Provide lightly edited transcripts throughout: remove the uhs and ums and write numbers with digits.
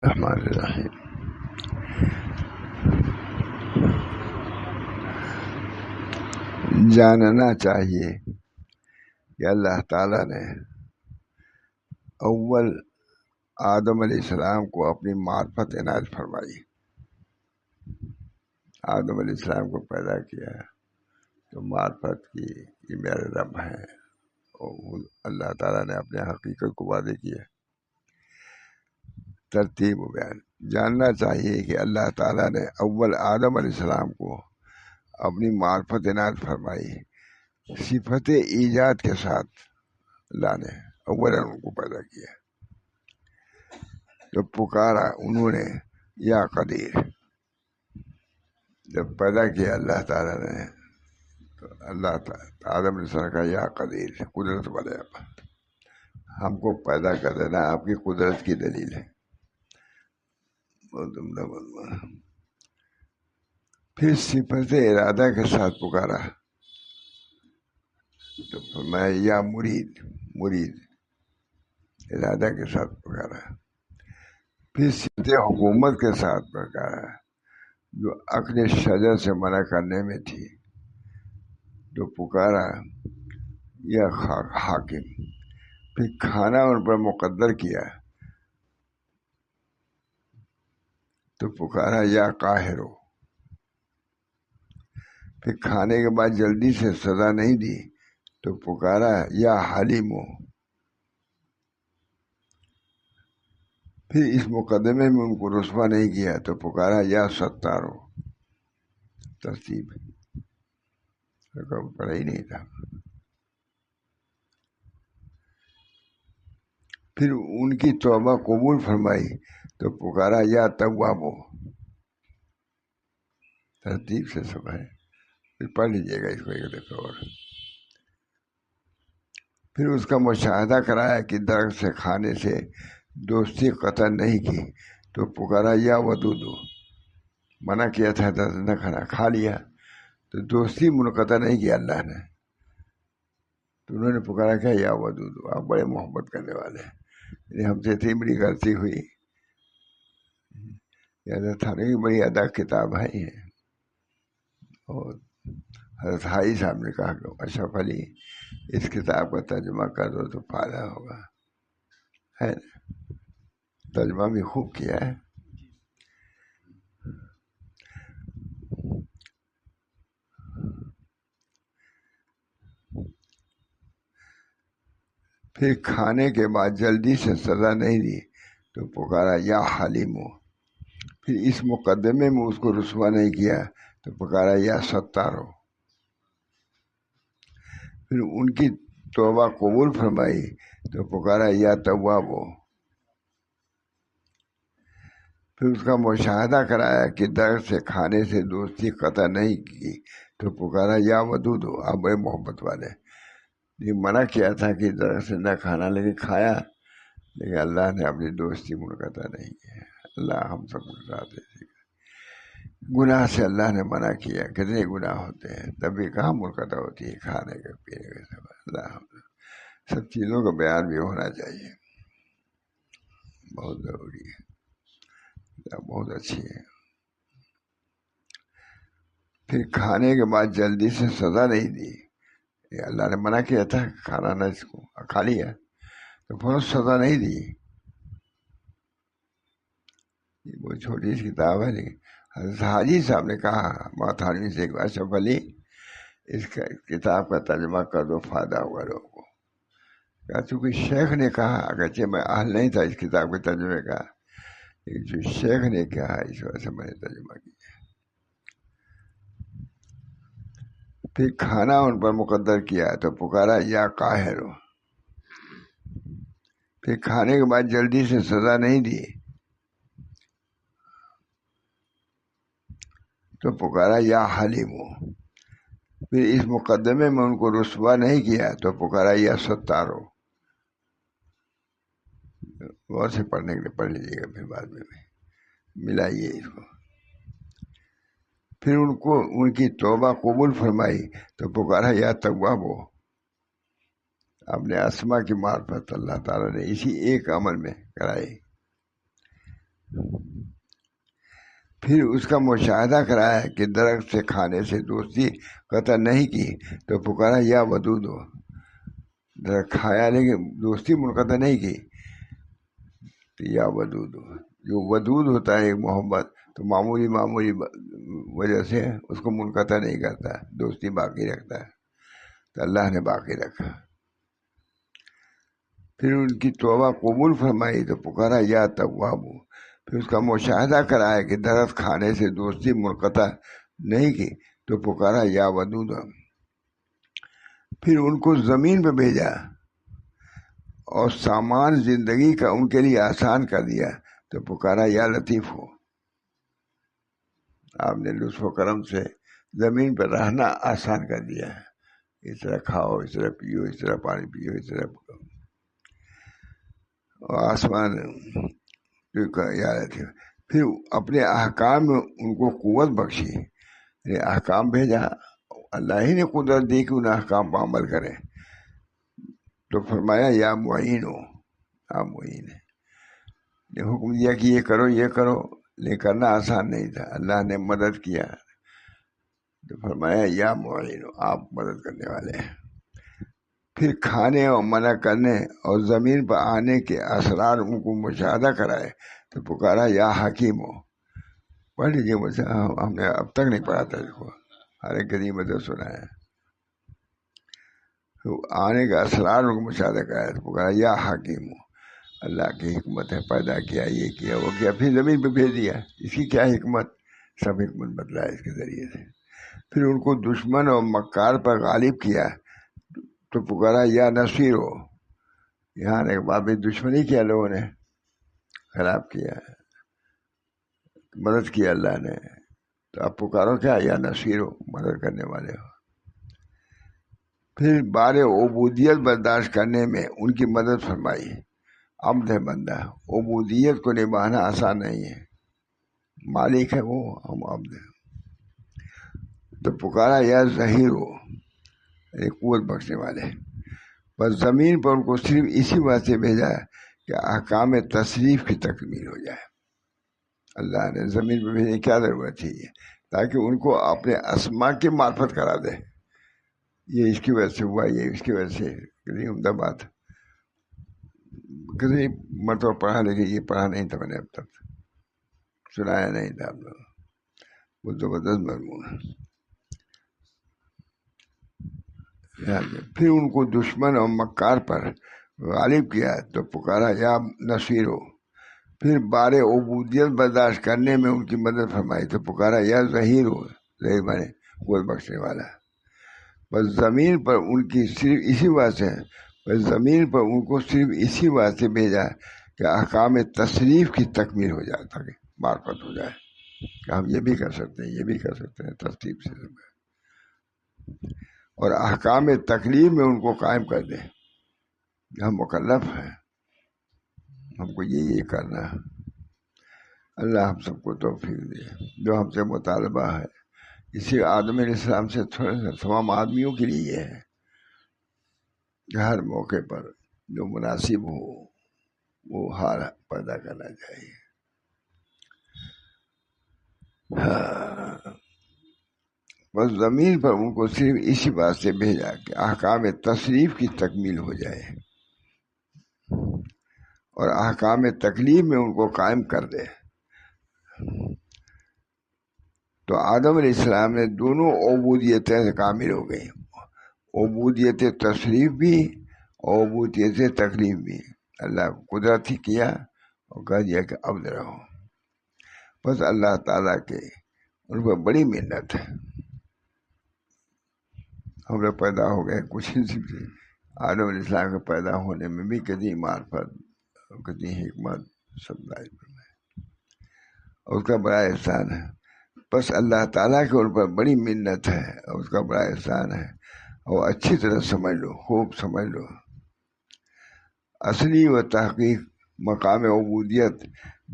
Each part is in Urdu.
الرحمن الرحیم. جاننا چاہیے کہ اللہ تعالیٰ نے اول آدم علیہ السلام کو اپنی معرفت عنایت فرمائی. آدم علیہ السلام کو پیدا کیا تو معرفت کی یہ میرے رب ہیں، اور اللہ تعالیٰ نے اپنے حقیقت کو واضح کیا. ترتیب و بیان. جاننا چاہیے کہ اللہ تعالیٰ نے اول آدم علیہ السلام کو اپنی معرفت عنایت فرمائی. صفت ایجاد کے ساتھ اللہ نے اولا ان کو پیدا کیا. جب پکارا انہوں نے یا قدیر، جب پیدا کیا اللہ تعالیٰ نے تو اللہ تعالیٰ آدم علیہ السلام کا یا قدیر، قدرت والے ہم کو پیدا کر دینا آپ کی قدرت کی دلیل ہے. پھر صفت ارادہ کے ساتھ پکارا تو فرمایا یا مرید، مرید ارادہ کے ساتھ پکارا. پھر صفت حکومت کے ساتھ پکارا جو عقل شجر سے منع کرنے میں تھی، جو پکارا یا حاکم. پھر کھانا ان پر مقدر کیا تو پکارا یا قاہر. پھر کھانے کے بعد جلدی سے سزا نہیں دی تو پکارا یا حلیم. پھر اس مقدمے میں ان کو رسوا نہیں کیا تو پکارا یا ستار. ترتیب پڑھا ہی نہیں تھا. پھر ان کی توبہ قبول فرمائی تو پکارا یا تواب. ترتیب سے سب ہے، پھر پڑھ لیجیے گا اس کو ایک دفعہ اور. پھر اس کا مشاہدہ کرایا کہ درخت سے کھانے سے دوستی قطع نہیں کی تو پکارا یا ودود. منع کیا تھا درخت نہ کھانا، کھا لیا تو دوستی منقطع نہیں کیا اللہ نے. تو انہوں نے پکارا کیا یا ودود، آپ بڑے محبت کرنے والے ہیں، ہم سے اتنی بڑی غلطی ہوئی. حضرت تھانے کی بڑی ادا کتاب ہے یہ. اور حضرت حاجی صاحب نے کہا کہ اشرف علی اس کتاب کا ترجمہ کر دو تو فائدہ ہوگا. ہے ترجمہ بھی خوب کیا ہے. پھر کھانے کے بعد جلدی سے سزا نہیں دی تو پکارا یا حلیم. پھر اس مقدمے میں اس کو رسوا نہیں کیا تو پکارا یا ستار. پھر ان کی توبہ قبول فرمائی تو پکارا یا تواب. پھر اس کا مشاہدہ کرایا کہ درخت سے کھانے سے دوستی قطع نہیں کی تو پکارا یا ودود. آپ بڑے محبت والے. یہ منع کیا تھا کہ درخت سے نہ کھانا، لیکن کھایا، لیکن اللہ نے اپنی دوستی منقطع نہیں کی. اللہ ہم سب کے ساتھ ہے. گناہ سے اللہ نے منع کیا، کتنے گناہ ہوتے ہیں تبھی کہاں منقطع ہوتی ہے کھانے کے پینے کے سب. اللہ سب چیزوں کا بیان بھی ہونا چاہیے، بہت ضروری ہے، بہت اچھی ہے. پھر کھانے کے بعد جلدی سے سزا نہیں دی. اللہ نے منع کیا تھا کھانا نہ، اس کو کھا لیا تو فوراً سزا نہیں دی. یہ بہت چھوٹی سی کتاب ہے، لیکن حضرت حاجی صاحب نے کہا ماتھانوی سے اشرف علی اس کا کتاب کا ترجمہ کر دو، فائدہ ہوگا لوگوں کو. کہا چونکہ شیخ نے کہا، اگرچہ میں اہل نہیں تھا اس کتاب کے ترجمے کا، لیکن جو شیخ نے کہا اس وجہ سے میں نے ترجمہ کیا. پھر کھانا ان پر مقدر کیا تو پکارا یا قاہر. پھر کھانے کے بعد جلدی سے سزا نہیں دی تو پکارا یا حلیم. پھر اس مقدمے میں ان کو رسوا نہیں کیا تو پکارا یا ستار. غور سے پڑھنے کے لیے پڑھ لیجیے گا، پھر بعد میں ملائیے اس کو. پھر ان کی توبہ قبول فرمائی تو پکارا یا تواب. اپنے اسما کی معرفت اللہ تعالیٰ نے اسی ایک عمل میں کرائی. پھر اس کا مشاہدہ کرایا کہ درخت سے کھانے سے دوستی قطع نہیں کی تو پکارا یا ودود ہو، درخت کھایا لیکن دوستی منقطع نہیں کی تو یا ودود ہو. جو ودود ہوتا ہے محبت تو معمولی وجہ سے اس کو منقطع نہیں کرتا، دوستی باقی رکھتا ہے. تو اللہ نے باقی رکھا. پھر ان کی توبہ قبول فرمائی تو پکارا یا تواب. پھر اس کا مشاہدہ کرایا کہ درخت کھانے سے دوستی منقطع نہیں کی تو پکارا یا ودود. پھر ان کو زمین پہ بھیجا اور سامان زندگی کا ان کے لیے آسان کر دیا تو پکارا یا لطیف ہو. آپ نے لطف و کرم سے زمین پہ رہنا آسان کر دیا ہے. اس طرح کھاؤ، اس طرح پیو، اس طرح پانی پیو، اس طرح اور آسمان یا لطیف. پھر اپنے احکام میں ان کو قوت بخشی، یعنی احکام بھیجا. اللہ ہی نے قدرت دی کہ ان احکام پر عمل کرے تو فرمایا یا معین ہو، آپ معین ہے. نے حکم دیا کہ یہ کرو یہ کرو، لیکن کرنا آسان نہیں تھا. اللہ نے مدد کیا تو فرمایا یا معین ہو، آپ مدد کرنے والے ہیں. پھر کھانے اور منع کرنے اور زمین پر آنے کے اسرار ان کو مشاہدہ کرائے تو پکارا یا حکیم ہو. پڑھ لیجیے مجھ سے، ہم نے اب تک نہیں پڑھا تھا اس کو، ہر ایک قدیم تو سنا ہے. آنے کا اسرار ان کو مشاہدہ کرایا تو پکارا یا حکیم ہو. اللہ کی حکمت ہے، پیدا کیا، یہ کیا وہ کیا، پھر زمین پہ بھیج دیا. اس کی کیا حکمت، سب حکمت بتلایا اس کے ذریعے سے. پھر ان کو دشمن اور مکار پر غالب کیا تو پکارا یا نصیر ہو. یہاں ایک بات دشمنی کیا، لوگوں نے خراب کیا، مدد کیا اللہ نے، تو اب پکارو کیا یا نصیر ہو، مدد کرنے والے ہو. پھر بار عبودیت برداشت کرنے میں ان کی مدد فرمائی. عبد ہے بندہ، عبودیت کو نبھانا آسان نہیں ہے. مالک ہے وہ، ہم عبد ہیں. تو پکارا یا ظہیر ہو، قوت بخشنے والے. بس زمین پر ان کو صرف اسی بات سے بھیجا کہ احکام تصریف کی تکمیل ہو جائے. اللہ نے زمین پہ بھیجنے کی کیا ضرورت تھی، تاکہ ان کو اپنے اسما کی معرفت کرا دے. یہ اس کی وجہ سے ہوا، یہ اس کی وجہ سے. کتنی عمدہ بات، کتنی مرتبہ پڑھا، لیکن یہ پڑھا نہیں تھا میں نے اب تک، سنایا نہیں تھا آپ لوگ. وہ زبردست مضمون ہے. پھر ان کو دشمن اور مکار پر غالب کیا تو پکارا یا نصیر ہو. پھر بار عبودیت برداشت کرنے میں ان کی مدد فرمائی تو پکارا یا ظہیر ہو، ظہیر مانے قوت بخشنے والا. بس زمین پر ان کی صرف اسی بات سے، بس زمین پر ان کو صرف اسی بات سے بھیجا کہ احکام تصریف کی تکمیل ہو جائے، تاکہ معرفت ہو جائے کہ ہم یہ بھی کر سکتے ہیں، یہ بھی کر سکتے ہیں ترتیب سے. اور احکام تکلیف میں ان کو قائم کر دیں. ہم مکلف ہیں، ہم کو یہ کرنا ہے. اللہ ہم سب کو توفیق دے. جو ہم سے مطالبہ ہے اسی آدم علیہ السلام سے تھوڑا سا تمام آدمیوں کے لیے یہ ہے کہ ہر موقع پر جو مناسب ہو وہ حال پیدا کرنا چاہیے. بس زمین پر ان کو صرف اسی بات سے بھیجا کہ احکام تصریف کی تکمیل ہو جائے اور احکام تکلیف میں ان کو قائم کر دے. تو آدم علیہ السلام نے دونوں عبودیتیں سے کامل ہو گئی، عبودیت تصریف بھی اور عبودیت تکلیف بھی. اللہ قدرت ہی کیا اور کہہ دیا کہ عبد رہو. بس اللہ تعالیٰ کے ان پر بڑی محنت ہے. ہم لوگ پیدا ہو گئے کچھ ہی سے، آدم علیہ السلام کے پیدا ہونے میں بھی کتنی معرفت، کتنی حکمت سب لائی اور اس کا بڑا احسان ہے. بس اللہ تعالیٰ کے ان پر بڑی منت ہے اور اس کا بڑا احسان ہے. اور اچھی طرح سمجھ لو، خوب سمجھ لو. اصلی و تحقیق مقام عبودیت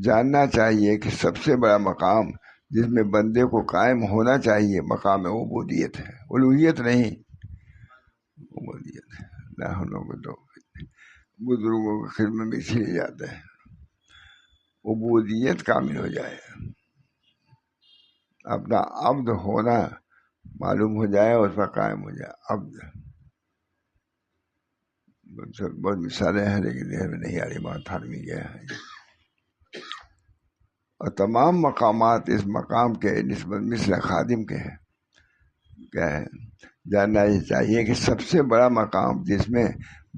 جاننا چاہیے کہ سب سے بڑا مقام جس میں بندے کو قائم ہونا چاہیے مقام عبودیت ہے، الوہیت نہیں، عبودیت ہے. اللہ ہم لوگوں کو بزرگوں کی خدمت میں اسی لیے جاتے ہیں، عبودیت کامل ہو جائے. اپنا عبد ہونا معلوم ہو جائے، اس پر قائم ہو جائے. عبد بہت مثالیں ہیں لیکن ذہن میں نہیں آ رہی، بہت تھانوی گیا ہے. اور تمام مقامات اس مقام کے نسبت مثل خادم کے ہیں. کیا ہے؟ جاننا یہ چاہیے کہ سب سے بڑا مقام جس میں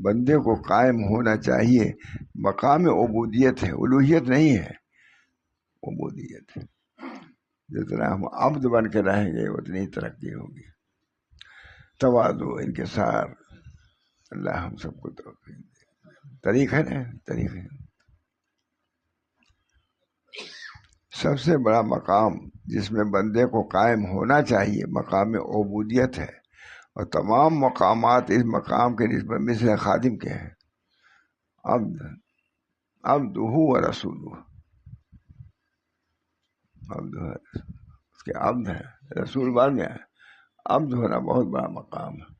بندے کو قائم ہونا چاہیے مقام عبودیت ہے، الوہیت نہیں ہے، عبودیت ہے. جتنا ہم عبد بن کے رہیں گے اتنی ترقی ہوگی. تواضع، انکسار، اللہ ہم سب کو توفیق دے. طریق ہے نا، طریق ہے. سب سے بڑا مقام جس میں بندے کو قائم ہونا چاہیے مقام عبودیت ہے، اور تمام مقامات اس مقام کے نسبت مثل خادم کے ہیں. عبد و رسول، عبد اس کے عبد ہے، رسول بعد میں ہے. عبد ہونا بہت بڑا مقام ہے.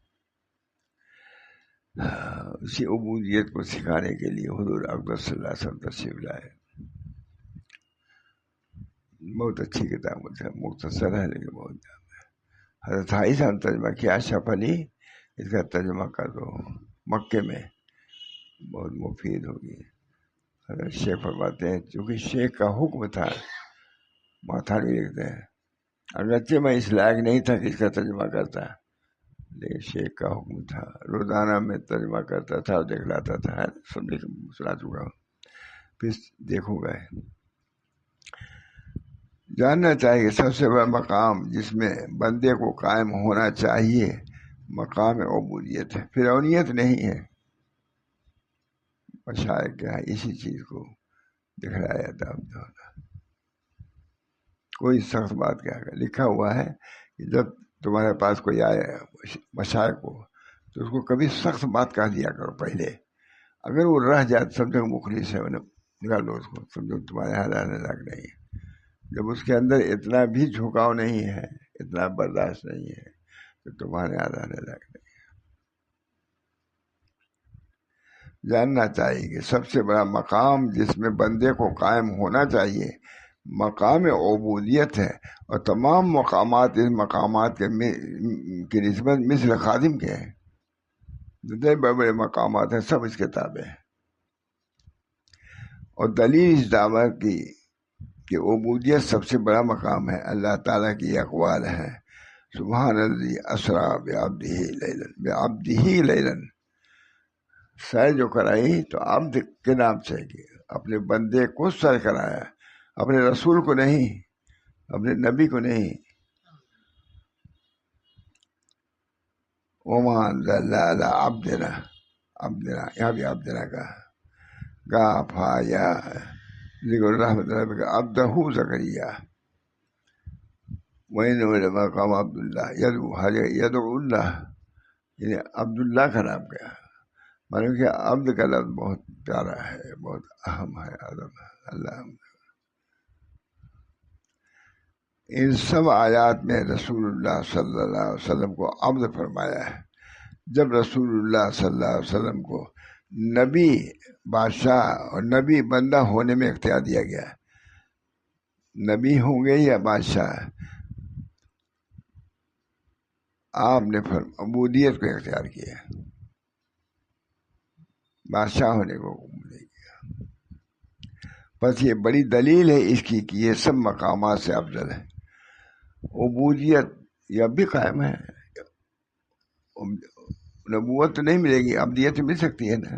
اسی عبودیت کو سکھانے کے لیے حضور اقدس صلی اللہ علیہ وسلم تشریف لائے. بہت اچھی کتاب ہے، مختصر ہے لیکن بہت زیادہ. حضرت عائشہ نے ترجمہ کیا، اشرف علی اس کا ترجمہ کر دو مکے میں، بہت مفید ہوگی. حضرت شیخ فرماتے ہیں چونکہ شیخ کا حکم تھا، ماتھانی لکھتے ہیں اگرچہ میں اس لائق نہیں تھا کہ اس کا ترجمہ کرتا، لیکن شیخ کا حکم تھا. روزانہ میں ترجمہ کرتا تھا اور دکھلاتا تھا. سنا چکا ہوں، پھر دیکھوں گا. جاننا چاہیے سب سے بڑا مقام جس میں بندے کو قائم ہونا چاہیے مقام عبودیت ہے، فرعونیت نہیں ہے. مشائخ کیا ہے اسی چیز کو دکھلایا تھا. کوئی سخت بات کیا ہے، لکھا ہوا ہے کہ جب تمہارے پاس کوئی آئے مشائخ کو تو اس کو کبھی سخت بات کہہ دیا کرو پہلے. اگر وہ رہ جائے سمجھو مخلص ہے، نکال لو اس کو، سمجھو تمہارے یہاں رہنے لائق نہیں ہے. جب اس کے اندر اتنا بھی جھکاؤ نہیں ہے، اتنا برداشت نہیں ہے تو تمہارے یہاں رہنے لائق نہیں. جاننا چاہیے کہ سب سے بڑا مقام جس میں بندے کو قائم ہونا چاہیے مقام عبودیت ہے، اور تمام مقامات اس مقامات کی نسبت مثل خادم کے ہیں. جتنے بڑے بڑے مقامات ہیں سب اس کے تابع ہیں. اور دلیل اس دعوت کی کہ عبودیت سب سے بڑا مقام ہے اللہ تعالیٰ کی اقوال ہیں. سبحان الذی اسریٰ بعبدہ لیلاً، سیر جو کرائی تو عبد کے نام سے اپنے بندے کو سیر کرایا، اپنے رسول کو نہیں، اپنے نبی کو نہیں. وما انزلنا علی عبدنا، یہاں بھی عبدنا کا گافا یا ذکر رحمت ربک عبدہ زکریا وإنه لمقام عبداللہ یدعو اللہ، یعنی عبداللہ کا نام کیا ہے. معلوم کہ عبد کا لفظ بہت پیارا ہے، بہت اہم ہے، عظم ہے. اللہ ان سب آیات میں رسول اللہ صلی اللہ علیہ وسلم کو عبد فرمایا ہے. جب رسول اللہ صلی اللہ علیہ وسلم کو نبی، بادشاہ اور نبی بندہ ہونے میں اختیار دیا گیا، نبی ہوں گے یا بادشاہ، آپ نے عبودیت کو اختیار کیا، بادشاہ ہونے کو نہیں کیا. بس یہ بڑی دلیل ہے اس کی کہ یہ سب مقامات سے افضل ہے. عبودیت یہ اب بھی قائم ہے. نبوت تو نہیں ملے گی، عبدیت مل سکتی ہے نا.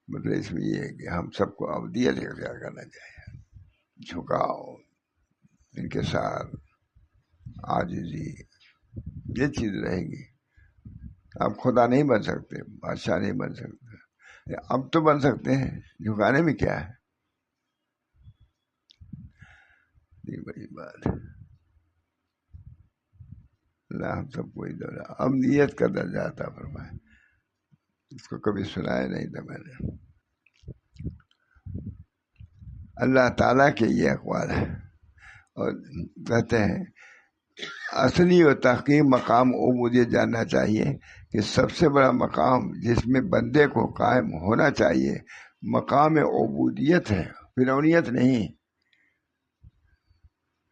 مطلب اس میں یہ ہے کہ ہم سب کو عبدیت اختیار کرنا چاہیے، جھکاؤ، انکسار، عاجزی، یہ چیز رہے گی. آپ خدا نہیں بن سکتے، بادشاہ نہیں بن سکتے، اب تو بن سکتے ہیں. جھکانے میں کیا ہے، یہ بڑی بات ہے. اللہ ہم سب کو عبدیت کا درجہ عطا فرمائے. اس کو کبھی سنایا نہیں تھا میں نے. اللہ تعالیٰ کے یہ اقوال ہے، اور کہتے ہیں اصلی و تحقیق مقام عبودیت جاننا چاہیے کہ سب سے بڑا مقام جس میں بندے کو قائم ہونا چاہیے مقام عبودیت ہے، فرعونیت نہیں،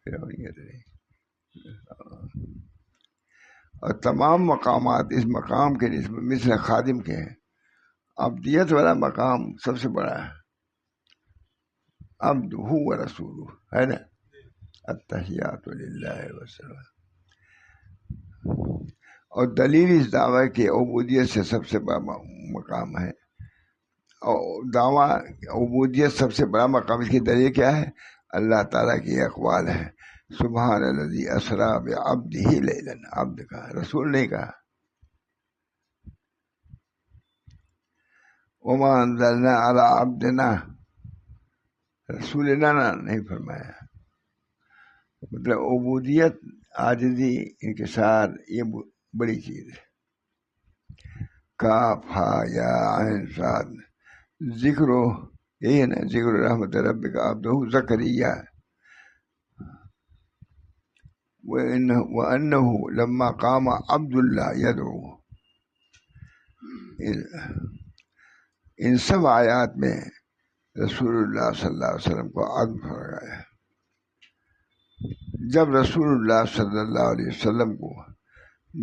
فرعونیت نہیں. اور تمام مقامات اس مقام کے نسبت مثل خادم کے ہیں. عبدیت والا مقام سب سے بڑا ہے. عبد و رسول ہے نا. التحیات للہ وسلم. اور دلیل اس دعوی کی عبودیت سے سب سے بڑا مقام ہے. اور دعویٰ عبودیت سب سے بڑا مقام، اس کی دلیل کیا ہے؟ اللہ تعالیٰ کی اقوال ہے. سبحان الذی اسریٰ بعبدہ لیلا، عبد کا، رسول نہیں کہا. وما انزلنا علی عبدنا، رسولنا نہیں فرمایا. مطلب عبودیت، عاجزی، انکسار، یہ بڑی چیز ہے. کاف ہا یا عین صاد، ذکر یہی ہے نا، ذکر رحمت ربک عبدہ زکریا. وَأَنَّهُ لَمَّا قَامَ عَبْدُ اللَّهِ يَدْعُوهُ. ان سب آیات میں رسول اللہ صلی اللہ علیہ وسلم کو عدم فرمایا ہے. جب رسول اللہ صلی اللہ علیہ وسلم کو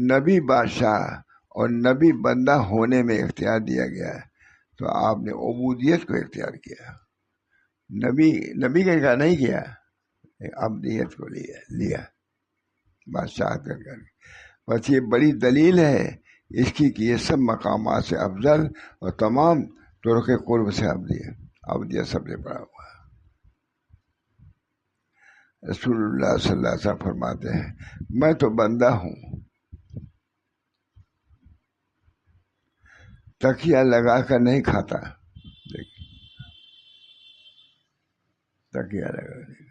نبی بادشاہ اور نبی بندہ ہونے میں اختیار دیا گیا ہے تو آپ نے عبودیت کو اختیار کیا. نبی کا اختیار نہیں کیا، عبدیت کو لیا بادشاہ کر. بس یہ بڑی دلیل ہے اس کی کہ یہ سب مقامات سے افضل اور تمام طرق قرب سے عبدیت سب سے بڑا ہوا ہے. رسول اللہ صلی اللہ علیہ وسلم فرماتے ہیں میں تو بندہ ہوں، تکیہ لگا کر نہیں کھاتا. تکیہ لگا کر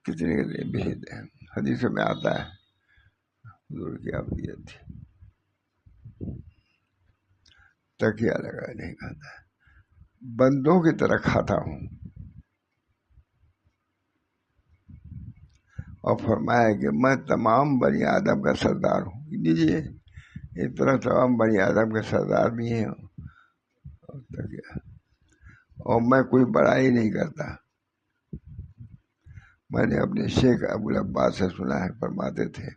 کتنے بہت ہیں. حدیث میں آتا ہے حضور کی عبدیت تھی. تکیہ لگا نہیں کھاتا، بندوں کی طرح کھاتا ہوں. اور فرمایا کہ میں تمام بنی آدم کا سردار ہوں. لیجیے اس طرح تمام بنی آدم کا سردار بھی ہیں. اور میں کوئی بڑائی نہیں کرتا. میں نے اپنے شیخ ابو العباس سے سنا ہے، فرماتے تھے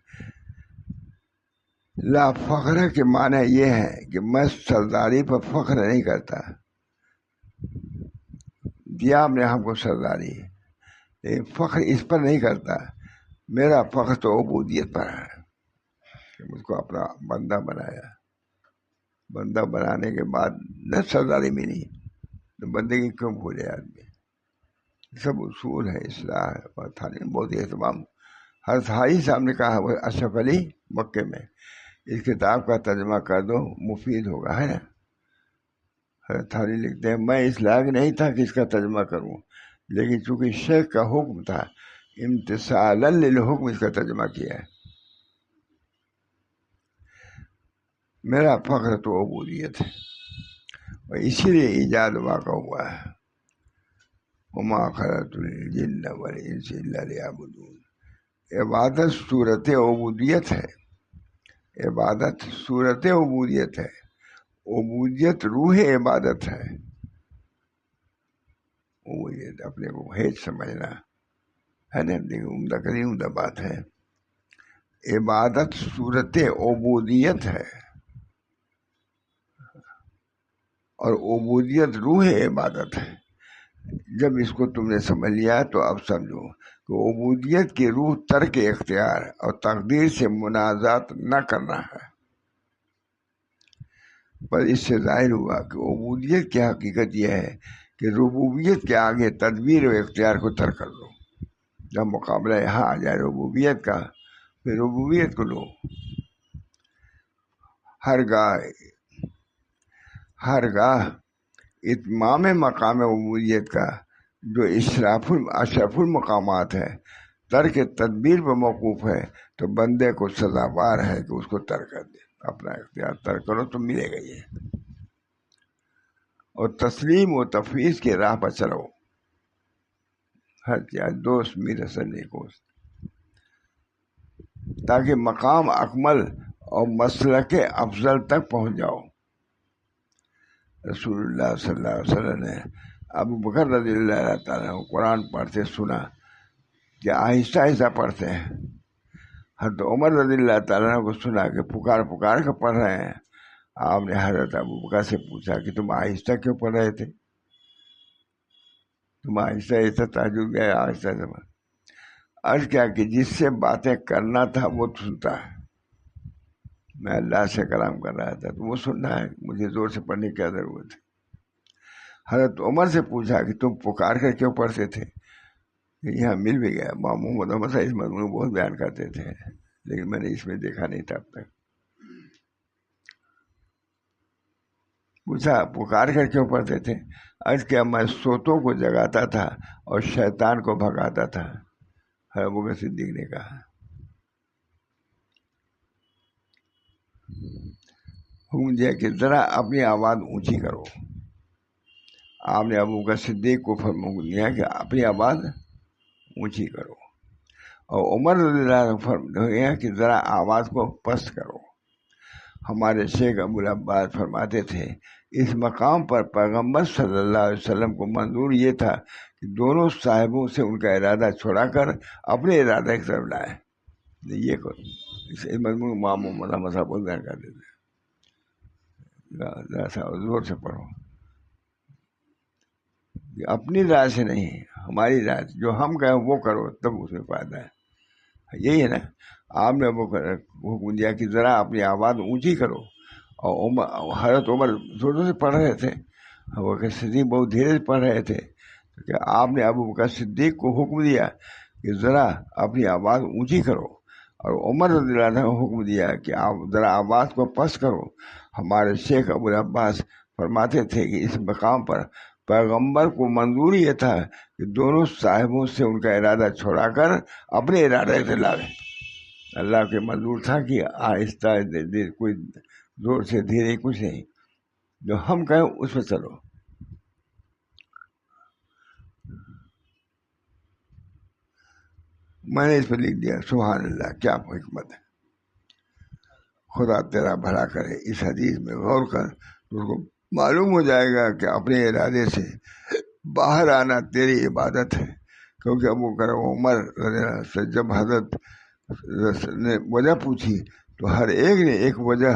لا فخر کے معنی یہ ہے کہ میں سرداری پر فخر نہیں کرتا. دیا آپ نے ہم کو سرداری، لیکن فخر اس پر نہیں کرتا. میرا فخر تو عبودیت پر ہے کہ مجھ کو اپنا بندہ بنایا. بندہ بنانے کے بعد نہ سرداری ملی تو بندگی کیوں بھولے آدمی. سب اصول ہے اصلاح اور تعلیم بہت ہی اہتمام. حضرت حاجی صاحب نے کہا وہ اشرف علی مکے میں، اس کتاب کا ترجمہ کر دو مفید ہوگا، ہے نا. حضرت حاجی لکھتے ہیں میں اس لائق نہیں تھا کہ اس کا ترجمہ کروں، لیکن چونکہ شیخ کا حکم تھا امتثالا للحکم اس کا ترجمہ کیا ہے. میرا فخر تو عبودیت ہے اور اسی لیے ایجاد واقع ہوا ہے. وما خلقت الجن والانس الا لیعبدون. عبادت صورت عبودیت ہے. عبادت صورت عبودیت ہے. عبودیت روح عبادت ہے. عبودیت اپنے کو ہیج سمجھنا ہے نا. دیکھیں عمدہ کری عمدہ بات ہے. عبادت صورت عبودیت ہے اور عبودیت روح عبادت ہے. جب اس کو تم نے سمجھ لیا تو اب سمجھو کہ عبودیت کی روح ترک اختیار اور تقدیر سے منازعت نہ کرنا ہے. پر اس سے ظاہر ہوا کہ عبودیت کی حقیقت یہ ہے کہ ربوبیت کے آگے تدبیر و اختیار کو ترک کر دو. جب مقابلہ یہاں آ جائے ربوبیت کا، پھر ربوبیت کو لو. ہر گاہ اتمام مقام عبودیت کا جو اشرف المقامات ہے ترک تدبیر پر موقوف ہے تو بندے کو سزاوار ہے کہ اس کو ترک کر دے. اپنا اختیار ترک کرو تو ملے گا یہ. اور تسلیم و تفویض کی راہ پر چلو. ہر چیز دوست میرے سننے کو، تاکہ مقام اکمل اور مسلک افضل تک پہنچ جاؤ. رسول اللہ صلی اللہ علیہ وسلم نے ابو بکر رضی اللہ تعالیٰ قرآن پڑھتے سنا کہ آہستہ آہستہ پڑھتے ہیں. حضرت عمر رضی اللہ تعالیٰ عنہ کو سنا کہ پکار پکار کر پڑھ رہے ہیں. آپ نے حضرت ابوبکر سے پوچھا کہ تم آہستہ کیوں پڑھ رہے تھے؟ تم آہستہ آہستہ تہجد گئے آہستہ آہستہ. عرض کیا کہ جس سے باتیں کرنا تھا وہ سنتا ہے. میں اللہ سے کلام کر رہا تھا تو وہ سننا ہے, مجھے زور سے پڑھنے کی کیا ضرورت ہے؟ حضرت عمر سے پوچھا کہ تم پکار کر کیوں پڑھتے تھے؟ یہاں مل بھی گیا. محمد احمد صاحب اس مضمون بہت بیان کرتے تھے, لیکن میں نے اس میں دیکھا نہیں تھا اب تک. پوچھا پکار کر کیوں پڑھتے تھے؟ عرض کیا میں سوتوں کو جگاتا تھا اور شیطان کو بھگاتا تھا. ابو بکر صدیق نے کہا. حکم دیا کہ ذرا اپنی آواز اونچی کرو. آپ نے ابو بکر صدیق کو حکم دیا کہ اپنی آواز اونچی کرو, اور عمر رضی اللہ عنہ فرمایا کہ ذرا آواز کو پست کرو. ہمارے شیخ ابو العباس فرماتے تھے اس مقام پر پیغمبر صلی اللہ علیہ وسلم کو منظور یہ تھا کہ دونوں صاحبوں سے ان کا ارادہ چھوڑا کر اپنے ارادہ کی طرف لائے. یہ اس مضمون محمد احمد صاحب بہت بیان کرتے تھے. زور سے پڑھو, اپنی رائے سے نہیں, ہماری رائے جو ہم کہیں وہ کرو, تب اس میں فائدہ ہے. یہی ہے نا. آپ نے وہ حکم دیا کہ ذرا اپنی آواز اونچی کرو, اور حضرت عمر زور سے پڑھ رہے تھے, ابو بکر صدیق بہت دھیرے سے پڑھ رہے تھے. کہ آپ نے ابو بکر صدیق کو حکم دیا کہ ذرا اپنی آواز اونچی کرو, اور عمر رضی اللہ عنہ کو حکم دیا کہ آپ ذرا آواز کو پست کرو. ہمارے شیخ ابو العباس فرماتے تھے کہ اس مقام پر پیغمبر کو منظور یہ تھا کہ دونوں صاحبوں سے ان کا ارادہ چھوڑا کر اپنے ارادے سے لاوے. اللہ کے منظور تھا کہ آہستہ کوئی زور سے دھیرے کچھ نہیں, جو ہم کہیں اس پہ چلو. میں نے اس پہ لکھ دیا سبحان اللہ, کیا حکمت ہے. خدا تیرا بھلا کرے. اس حدیث میں غور کر تو اس کو معلوم ہو جائے گا کہ اپنے ارادے سے باہر آنا تیری عبادت ہے. کیونکہ ابو بکر عمر رضی اللہ عنہ سے جب حضرت نے وجہ پوچھی تو ہر ایک نے ایک وجہ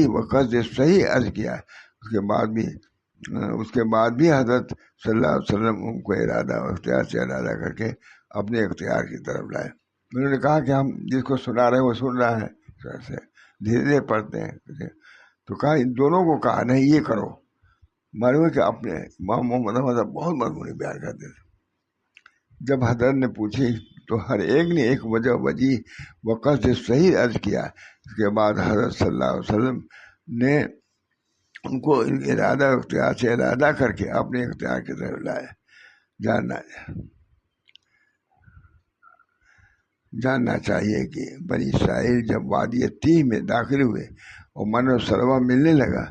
و قصد صحیح عرض کیا. اس کے بعد بھی حضرت صلی اللہ علیہ وسلم ان کو ارادہ اور اختیار سے ارادہ کر کے اپنے اختیار کی طرف لائے. انہوں نے کہا کہ ہم جس کو سنا رہے ہیں وہ سن رہا ہے, سے دھیرے دھیرے پڑھتے ہیں. تو کہا ان دونوں کو کہا نہیں یہ کرو. معلوم ہے کہ اپنے امام محمد احمد بہت مضمون بیان کرتے تھے. جب حضرت نے پوچھی تو ہر ایک نے ایک وجہ وقت سے صحیح عرض کیا. اس کے بعد حضرت صلی اللہ علیہ وسلم نے ان کو ارادہ اختیار سے ارادہ کر کے اپنے اختیار کی طرف لائے. جاننا چاہیے کہ بنی اسرائیل جب وادی تیہ میں داخل ہوئے اور من و سلوہ ملنے لگا,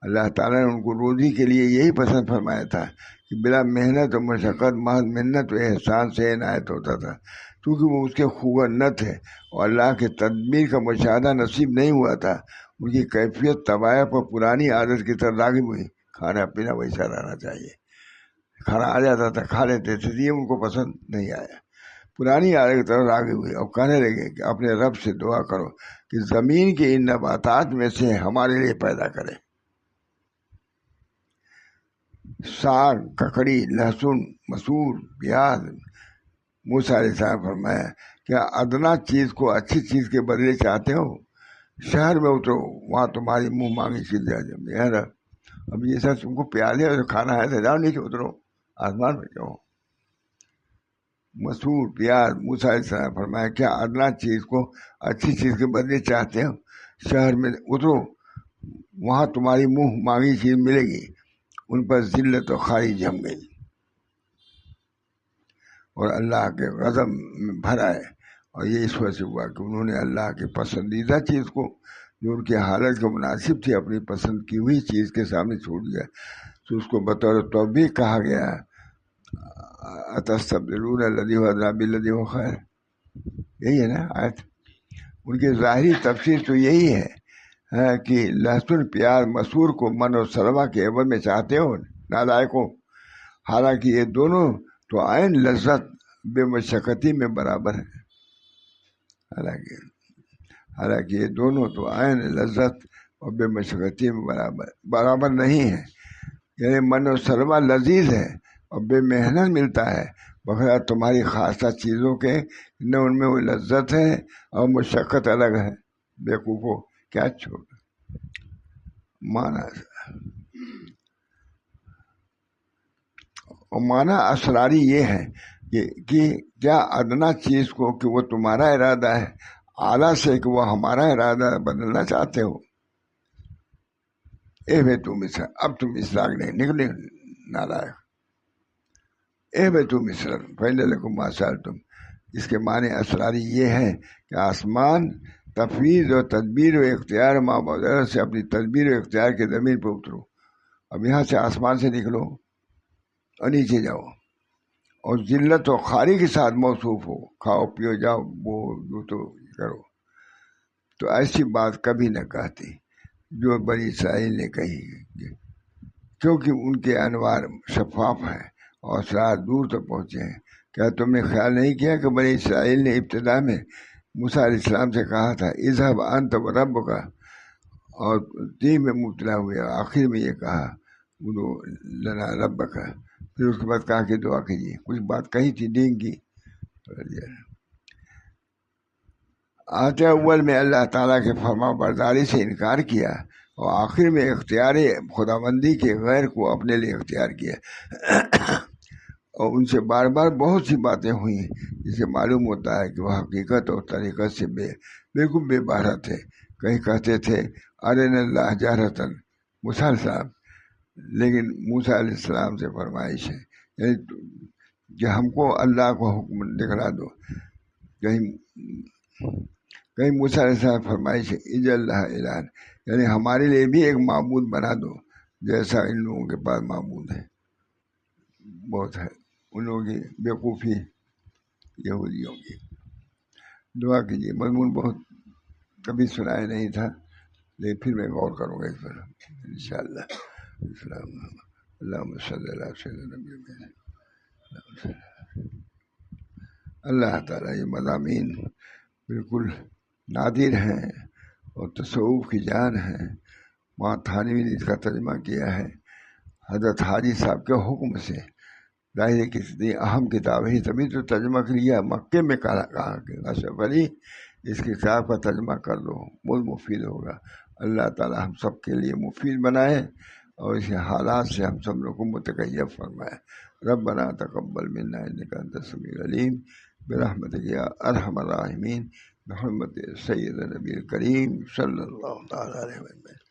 اللہ تعالیٰ نے ان کو روزی کے لیے یہی پسند فرمایا تھا کہ بلا محنت و مشقت محض منت و احسان سے عنایت ہوتا تھا. کیونکہ وہ اس کے خوبر نہ تھے اور اللہ کے تدبیر کا مشاہدہ نصیب نہیں ہوا تھا. ان کی کیفیت طبائع پر پرانی عادت کی طرح راغب ہوئی. کھانا پینا ویسا رہنا چاہیے. کھانا آ جاتا تھا کھا لیتے تھے, یہ ان کو پسند نہیں آیا. پرانی عادت کی طرح راغب ہوئی اور کہنے لگے کہ اپنے رب سے دعا کرو کہ زمین کے ان نباتات میں سے ہمارے لیے پیدا کرے. ساگ, ککڑی, لہسن, مسور, پیاز. موسیٰ علیہ السلام فرمایا کیا ادنا چیز کو اچھی چیز کے بدلے چاہتے ہو؟ شہر میں اترو, وہاں تمہاری منہ مانگی چیز آ جائے. اب یہ سب تم کو پیالے اور کھانا ہے تو جاؤ نیچے اترو, آسمان میں جاؤ. مسور, پیاز. موسیٰ علیہ السلام فرمایا کیا ادنا چیز کو اچھی چیز کے بدلے چاہتے ہو؟ شہر میں اترو, وہاں تمہاری منہ مانگی چیز ملے گی. ان پر ذلت و خاری جم گئی اور اللہ کے غضب میں بھرا ہے. اور یہ اس وجہ سے ہوا کہ انہوں نے اللہ کی پسندیدہ چیز کو جو ان کی حالت کے مناسب تھی اپنی پسند کی ہوئی چیز کے سامنے چھوڑ دیا. تو اس کو بطور توبیخ کہا گیا اتستبدلون الذی هو ادنی بالذی هو خیر. یہی ہے نا آیت. ان کی ظاہری تفسیر تو یہی ہے کہ لہسن, پیاز, مسور کو من و سلوہ کے عوض میں چاہتے ہو نالائق ہو. حالانکہ یہ دونوں تو عین لذت بے مشقتی میں برابر ہے. حالانکہ یہ دونوں تو عین لذت اور بے مشقتی میں برابر نہیں ہے. یعنی من و سلوہ لذیذ ہے اور بے محنت ملتا ہے، بغیر تمہاری خاصہ چیزوں کے نہ ان میں وہ لذت ہے اور مشقت الگ ہے. بیوقوفو کیا چھوڑ مانا. اور مانا اسراری یہ ہے کہ کیا ادنا چیز کو کہ وہ تمہارا ارادہ ہے، اعلیٰ سے کہ وہ ہمارا ارادہ بدلنا چاہتے ہو. اے بھائی تم اب تم اسراغ نہیں نکلے نالائق. اے بھائی تم اسرا پہلے لکھو ماسال تم. اس کے معنی اسراری یہ ہے کہ آسمان تفویض و تدبیر و اختیار معبود سے اپنی تدبیر و اختیار کے زمین پہ اترو. اب یہاں سے آسمان سے نکلو اور نیچے جاؤ اور ذلت و خاری کے ساتھ موصوف ہو، کھاؤ پیو جاؤ وہ تو کرو. تو ایسی بات کبھی نہ کہتی جو بنی اسرائیل نے کہی، کیونکہ ان کے انوار شفاف ہیں اور اسرار دور تک پہنچے ہیں. کیا تم نے خیال نہیں کیا کہ بنی اسرائیل نے ابتدا میں موسیٰ علیہ السلام سے کہا تھا اذهب انت وربک، اور تین میں مبتلا ہوئے، آخر میں یہ کہا ادعو لنا ربک، پھر اس کے بعد کہا کہ دعا کیجیے. کچھ بات کہی تھی دین کی. آتے اول میں اللہ تعالیٰ کے فرما برداری سے انکار کیا اور آخر میں اختیار خداوندی کے غیر کو اپنے لیے اختیار کیا. اور ان سے بار بار بہت سی باتیں ہوئیں جس سے معلوم ہوتا ہے کہ وہ حقیقت اور طریقت سے بالکل بے بہرا تھے. کہیں کہتے تھے ارنا اللہ جہرتاً موسیٰ علیہ السلام، لیکن موسیٰ علیہ السلام سے فرمائش ہے یعنی کہ ہم کو اللہ کو حکم دکھلا دو. کہیں موسیٰ علیہ السلام فرمائش ہے اجعل اللہ الہ، یعنی ہمارے لیے بھی ایک معبود بنا دو جیسا ان لوگوں کے پاس معبود ہے. بہت ہے ان لوگوں کی بیوقوفی یہودیوں کی. دعا کیجیے. مضمون بہت کبھی سنایا نہیں تھا لیکن پھر میں غور کروں گا اس پر انشاءاللہ. اللہم صلی اللہ وسلم. اللہ تعالیٰ یہ مضامین بالکل نادر ہیں اور تصوف کی جان ہیں. وہاں تھانوی نے اس کا ترجمہ کیا ہے حضرت حاجی صاحب کے حکم سے. ظاہر ہے کسی اہم کتاب ہے تبھی تو ترجمہ کیا. مکے میں کہا کہ اشرف علی اس کتاب کا ترجمہ کر دو، بہت مفید ہوگا. اللہ تعالیٰ ہم سب کے لیے مفید بنائے اور اس حالات سے ہم سب لوگوں کو متکیف فرمائے. ربنا تقبل منا انک انت السمیع العلیم برحمتک یا ارحم الراحمین بحرمت سید نبی کریم صلی اللہ تعالیٰ علیہ وسلم.